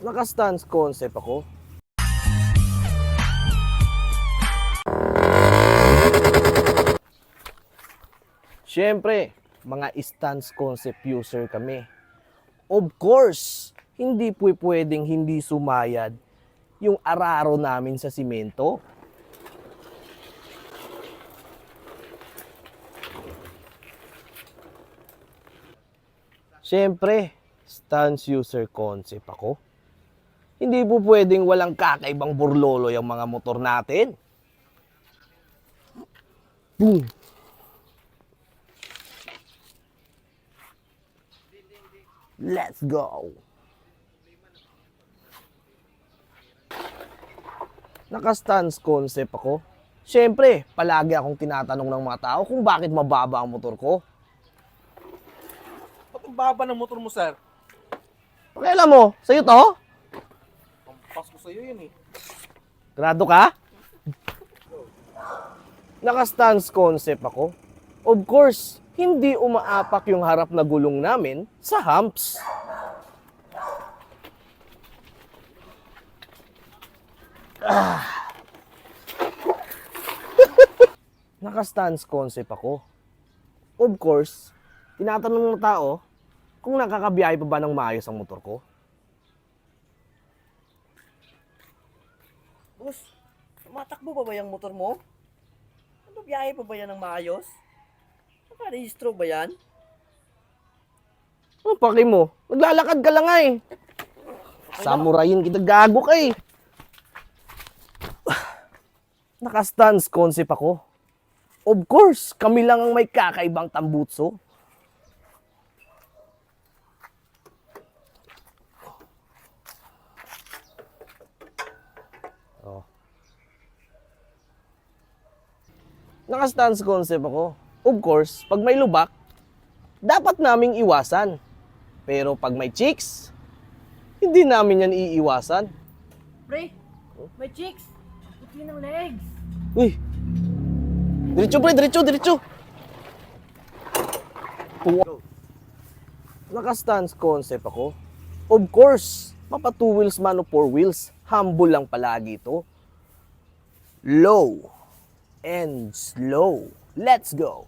Naka-stance concept ako. Siyempre, mga stance concept user kami. Of course, hindi pwedeng hindi sumayad yung araro namin sa simento. Siyempre, stance user concept ako. Hindi po pwedeng walang kakaibang burlolo yung mga motor natin. Boom! Let's go! Naka-stance concept ako. Siyempre, palagi akong tinatanong ng mga tao kung bakit mababa ang motor ko. Ba't ang baba ng motor mo, sir? Pakialam mo, sa'yo to? Ang pasko sa'yo yun eh. Grado ka? Naka-stance concept ako. Of course, hindi umaapak yung harap na gulong namin sa humps. Naka-stance concept ako. Of course, tinatanong ng tao kung nakakabiyahe pa ba ng maayos ang motor ko. Boss, tumatakbo ba ba yung motor mo? Ano, biyahe pa ba yan ng maayos? Naka-rehistro ba yan? Ano paki mo? Naglalakad ka lang nga eh. Samurayin kita, gago ka eh. Naka-stance concept ako. Of course, kami lang ang may kakaibang tambutso. Oh. Naka-stance concept ako. Of course, pag may lubak, dapat naming iwasan. Pero pag may chicks, hindi namin yan iiwasan. Pre, may chicks. Puti ng legs. Uy! Diretso pre, diretso, diretso! Naka-stance concept ako. Of course, mapa 2 wheels man o 4 wheels, humble lang palagi ito. Low and slow. Let's go!